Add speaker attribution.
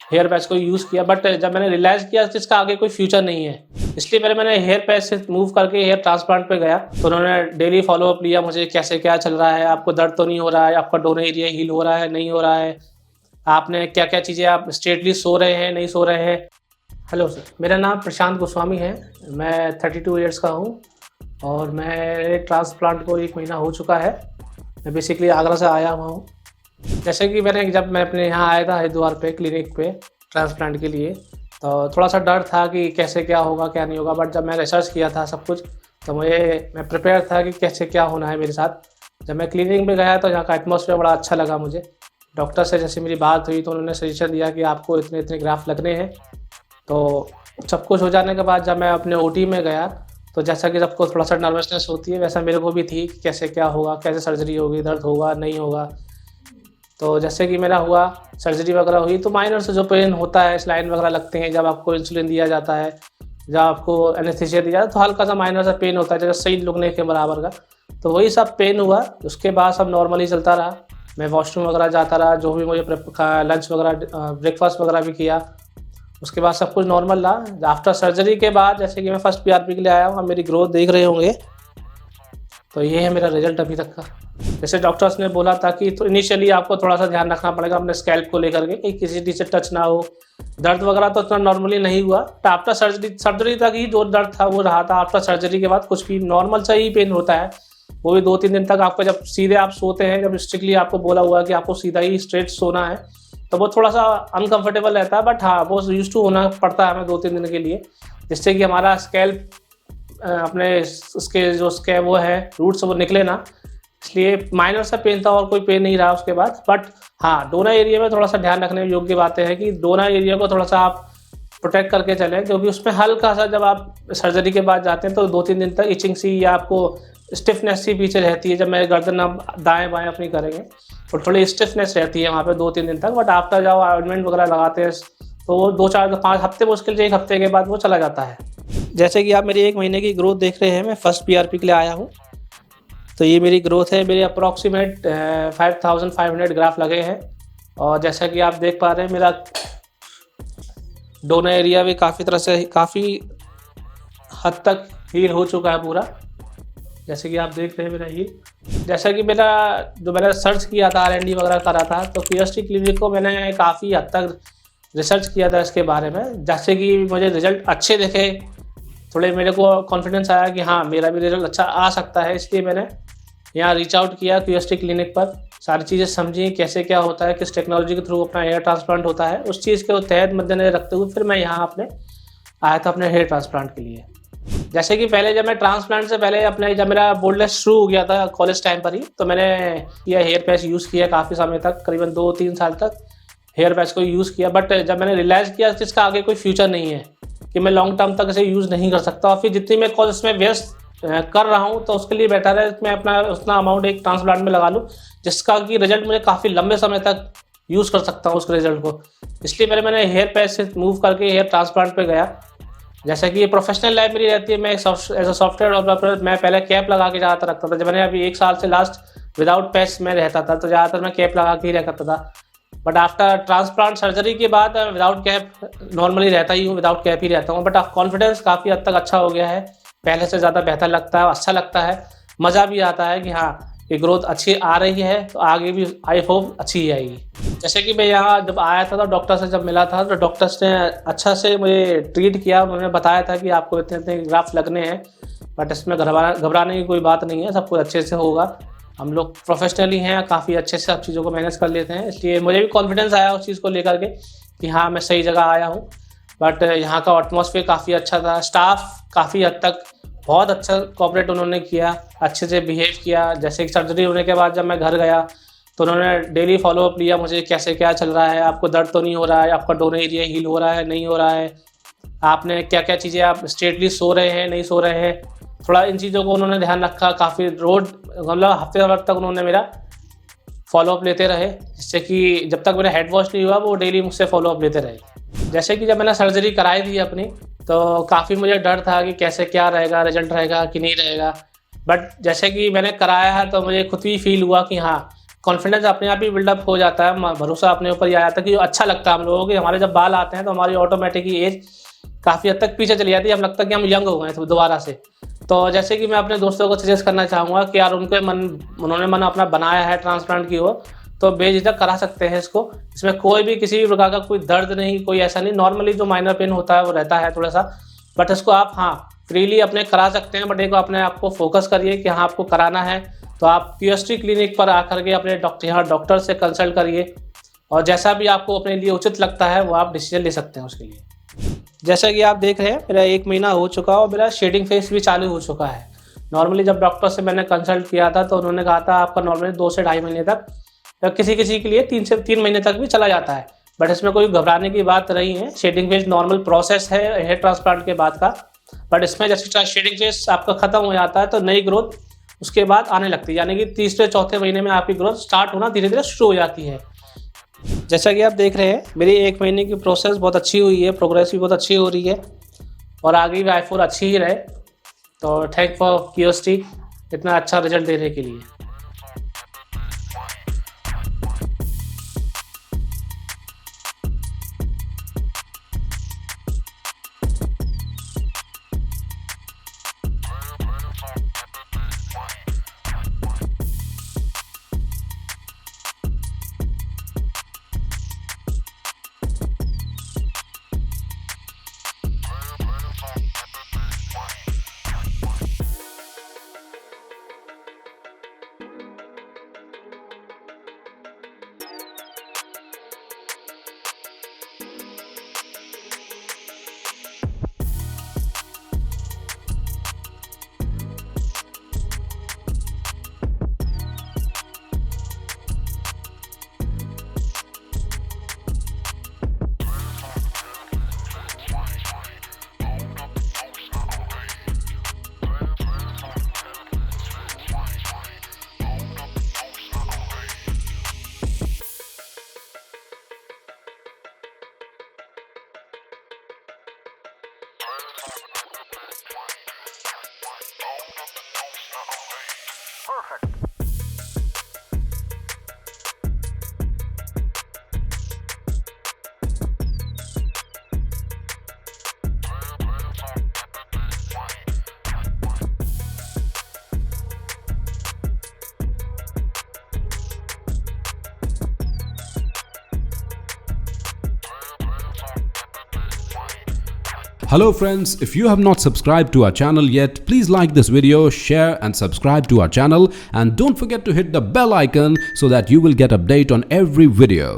Speaker 1: Hair patch को use किया, but जब मैंने रियलाइज़ किया कि इसका आगे कोई फ्यूचर नहीं है, इसलिए मैंने हेयर पैच से मूव करके हेयर ट्रांसप्लांट पे गया। तो उन्होंने डेली फॉलोअप लिया मुझे, कैसे क्या चल रहा है, आपको दर्द तो नहीं हो रहा है, आपका डोनर एरिया हील हो रहा है, नहीं हो रहा है, आपने क्या-क्या चीज़ें, आप स्ट्रेटली सो रहे हैं, नहीं सो रहे हैं। हेलो सर, मेरा नाम प्रशांत गोस्वामी है, मैं 32 ईयर्स का हूँ और मेरे ट्रांसप्लांट को 1 महीना हो चुका है। मैं बेसिकली आगरा से आया हुआ हूँ। जैसे कि जब मैं अपने यहाँ आया था हरिद्वार पे क्लिनिक पे ट्रांसप्लांट के लिए, तो थोड़ा-सा डर था कि कैसे क्या होगा, क्या नहीं होगा, बट जब मैं रिसर्च किया था सब कुछ, तो मैं प्रिपेयर था कि कैसे क्या होना है मेरे साथ। जब मैं क्लिनिक में गया तो यहाँ का एटमॉस्फेयर बड़ा अच्छा लगा मुझे। डॉक्टर से जैसे मेरी बात हुई तो उन्होंने सजेशन दिया कि आपको इतने-इतने ग्राफ्ट लगने हैं। तो सब कुछ हो जाने के बाद जब मैं अपने ओटी में गया, तो जैसा कि सबको थोड़ा-सा नर्वसनेस होती है, वैसा मेरे को भी थी कि कैसे क्या होगा, कैसे सर्जरी होगी, दर्द होगा, नहीं होगा। तो जैसे कि मेरा हुआ, सर्जरी वगैरह हुई, तो माइनर से जो पेन होता है, स्लाइन वगैरह लगते हैं, जब आपको इंसुलिन दिया जाता है, जब आपको एनेस्थीसिया दिया जाता है, तो हल्का-सा माइनर सा पेन होता है, जैसे सुई लुगने के बराबर का। तो वही सब पेन हुआ, उसके बाद सब नॉर्मली चलता रहा। मैं वॉशरूम वगैरह जाता रहा, जो भी मुझे लंच वगैरह ब्रेकफास्ट वगैरह भी किया। उसके बाद सब कुछ नॉर्मल रहा। आफ्टर सर्जरी के बाद जैसे कि मैं फर्स्ट पीआरपी के लिए आया हूँ, आप मेरी ग्रोथ देख रहे होंगे। तो ये है मेरा रिजल्ट अभी तक का। जैसे डॉक्टर्स ने बोला था कि तो इनिशियली आपको थोड़ा-सा ध्यान रखना पड़ेगा अपने स्कैल्प को लेकर के कि किसी चीज़ से टच ना हो। दर्द वगैरह तो इतना नॉर्मली नहीं हुआ। तो आफ्टर सर्जरी तक ही जो दर्द था वो रहा था। आफ्टर सर्जरी के बाद कुछ भी नॉर्मल सा ही पेन होता है। वो भी 2-3 दिन तक आपका, जब सीधे आप सोते हैं, जब स्ट्रिक्टली आपको बोला हुआ है कि आपको सीधा ही स्ट्रेट सोना है, तो वो थोड़ा-सा अनकंफर्टेबल रहता है, बट हाँ, वो यूज़्ड टू होना पड़ता है हमें 2-3 दिन के लिए, जिससे कि हमारा स्कैल्प अपने उसके जो उसके वो है रूट्स वो निकले ना। इसलिए माइनर सा पेन था और कोई पेन नहीं रहा उसके बाद। बट हाँ, डोनर एरिया में थोड़ा-सा ध्यान रखने योग्य बातें हैं कि डोनर एरिया को थोड़ा-सा आप प्रोटेक्ट करके चलें, क्योंकि उसमें हल्का-सा जब आप सर्जरी के बाद जाते हैं तो 2-3 दिन तक इचिंग सी या आपको स्टिफनेस सी पीछे रहती है। जब मैं गर्दन आप दाएँ-बाएँ अपनी करेंगे तो थोड़ी स्टिफनेस रहती है वहाँ पे 2-3 दिन तक। बट आफ्टर जब ऑइंटमेंट वगैरह लगाते हैं तो वो 2-4-5 हफ्ते, मुश्किल से 1 हफ्ते के बाद वो चला जाता है। जैसे कि आप मेरी 1 महीने की ग्रोथ देख रहे हैं, मैं फर्स्ट पीआरपी के लिए आया हूँ। तो ये मेरी ग्रोथ है, मेरे अप्रॉक्सीमेट 5500 ग्राफ लगे हैं। और जैसा कि आप देख पा रहे हैं, मेरा डोनर एरिया भी काफ़ी हद तक हील हो चुका है पूरा। जैसे कि आप देख रहे हैं मेरा हील। जैसा कि मैंने सर्च किया था, R&D वगैरह करा था, तो पीएसटी क्लिनिक को मैंने काफ़ी हद तक रिसर्च किया था इसके बारे में। जैसे कि मुझे रिज़ल्ट अच्छे दिखे, थोड़े मेरे को कॉन्फिडेंस आया कि हाँ, मेरा भी रिज़ल्ट अच्छा आ सकता है, इसलिए मैंने यहाँ रीच आउट किया क्यूएसटी क्लिनिक पर। सारी चीज़ें समझी, कैसे क्या होता है, किस टेक्नोलॉजी के थ्रू अपना हेयर ट्रांसप्लांट होता है, उस चीज़ के तहत मद्देनजर रखते हुए फिर मैं यहाँ आया था अपने हेयर ट्रांसप्लांट के लिए। जैसे कि पहले जब मैं ट्रांसप्लांट से पहले जब मेरा बोल्डनेस शुरू हो गया था कॉलेज टाइम पर ही, तो मैंने यह हेयर पैच यूज़ किया काफ़ी समय तक, करीबन 2-3 साल तक हेयर पैच को यूज़ किया। बट जब मैंने रियलाइज़ किया कि इसका आगे कोई फ्यूचर नहीं है, कि मैं लॉन्ग टर्म तक इसे यूज़ नहीं कर सकता, और फिर जितनी मैं कॉस्ट इसमें वेस्ट कर रहा हूँ, तो उसके लिए बेटर है मैं अपना उतना अमाउंट एक ट्रांसप्लांट में लगा लूँ, जिसका कि रिजल्ट मुझे काफ़ी लंबे समय तक यूज़ कर सकता हूँ उसके रिजल्ट को। इसलिए मैंने हेयर पैच से मूव करके हेयर ट्रांसप्लांट पे गया। जैसा कि ये प्रोफेशनल लाइफ मेरी रहती है, मैं एज अ सॉफ्टवेयर डेवलपर मैं पहले कैप लगा के ज़्यादातर रखता था। जब मैंने अभी 1 साल से लास्ट विदाउट पैच में रहता था, तो ज़्यादातर मैं कैप लगा के ही रह करता था। बट आफ्टर ट्रांसप्लांट सर्जरी के बाद विदाउट कैप नॉर्मली रहता ही हूँ, विदाउट कैप ही रहता हूँ। बट कॉन्फिडेंस काफ़ी हद तक अच्छा हो गया है, पहले से ज़्यादा बेहतर लगता है, अच्छा लगता है, मज़ा भी आता है कि हाँ, ये ग्रोथ अच्छी आ रही है, तो आगे भी आई होप अच्छी ही आएगी। जैसे कि मैं यहाँ जब आया था तो डॉक्टर से जब मिला था, तो डॉक्टर्स ने अच्छा से मुझे ट्रीट किया। उन्होंने बताया था कि आपको इतने ग्राफ्ट लगने हैं, बट इसमें घबराने की कोई बात नहीं है, सब कुछ अच्छे से होगा। हम लोग प्रोफेशनली हैं, काफ़ी अच्छे से सब चीज़ों को मैनेज कर लेते हैं, इसलिए मुझे भी कॉन्फिडेंस आया उस चीज़ को लेकर के कि हाँ, मैं सही जगह आया हूँ। बट यहाँ का एटमॉस्फेयर काफ़ी अच्छा था, स्टाफ काफ़ी हद तक बहुत अच्छा कोऑपरेट उन्होंने किया, अच्छे से बिहेव किया। जैसे कि सर्जरी होने के बाद जब मैं घर गया, तो उन्होंने डेली फॉलोअप लिया मुझे, कैसे क्या चल रहा है, आपको दर्द तो नहीं हो रहा है, आपका डोनर एरिया हील हो रहा है, नहीं हो रहा है, आपने क्या-क्या चीज़ें, आप स्ट्रेटली सो रहे हैं, नहीं सो रहे हैं। थोड़ा इन चीज़ों को उन्होंने ध्यान रखा। काफ़ी मतलब हफ्ते भर तक उन्होंने मेरा फॉलोअप लेते रहे, जिससे कि जब तक मेरा हेड वॉश नहीं हुआ, वो डेली मुझसे फॉलोअप लेते रहे। जैसे कि जब मैंने सर्जरी कराई थी अपनी, तो काफ़ी मुझे डर था कि कैसे क्या रहेगा, रिजल्ट रहेगा कि नहीं रहेगा। बट जैसे कि मैंने कराया है, तो मुझे खुद ही फील हुआ कि हाँ, कॉन्फिडेंस अपने आप ही बिल्डअप हो जाता है, भरोसा अपने ऊपर ये आ जाता है कि अच्छा लगता है हम लोगों को कि हमारे जब बाल आते हैं तो हमारी ऑटोमेटिक ही एज काफ़ी हद तक पीछे चली जाती है, हम लगता है कि हम यंग हो गए हैं दोबारा से। तो जैसे कि मैं अपने दोस्तों को सजेस्ट करना चाहूँगा कि यार उन्होंने मन अपना बनाया है ट्रांसप्लांट की ओर, तो बेझिझक करा सकते हैं इसको। इसमें कोई भी किसी भी प्रकार का कोई दर्द नहीं, कोई ऐसा नहीं, नॉर्मली जो माइनर पेन होता है वो रहता है थोड़ा सा, बट इसको आप फ्रीली अपने करा सकते हैं। बट एक अपने आप को फोकस करिए कि हाँ आपको कराना है तो आप क्यूएसटी क्लिनिक पर आकर के अपने डॉक्टर से कंसल्ट करिए, और जैसा भी आपको अपने लिए उचित लगता है वो आप डिसीजन ले सकते हैं उसके लिए। जैसा कि आप देख रहे हैं मेरा 1 महीना हो चुका और मेरा शेडिंग फेस भी चालू हो चुका है। नॉर्मली जब डॉक्टर से मैंने कंसल्ट किया था तो उन्होंने कहा था आपका नॉर्मली 2 से ढाई महीने तक, या किसी किसी के लिए 3 से 3 महीने तक भी चला जाता है, बट इसमें कोई घबराने की बात नहीं है। शेडिंग फेस नॉर्मल प्रोसेस है हेयर ट्रांसप्लांट के बाद का, बट इसमें जैसे शेडिंग फेस आपका खत्म हो जाता है तो नई ग्रोथ उसके बाद आने लगती है, यानी कि तीसरे चौथे महीने में आपकी ग्रोथ स्टार्ट होना धीरे धीरे शुरू हो जाती है। जैसा कि आप देख रहे हैं मेरी 1 महीने की प्रोसेस बहुत अच्छी हुई है, प्रोग्रेस भी बहुत अच्छी हो रही है, और आगे भी i4 अच्छी ही रहे। तो थैंक फॉर क्यूएसटी इतना अच्छा रिजल्ट देने के लिए।
Speaker 2: Hello friends, if you have not subscribed to our channel yet, please like this video, share and subscribe to our channel, and don't forget to hit the bell icon so that you will get update on every video.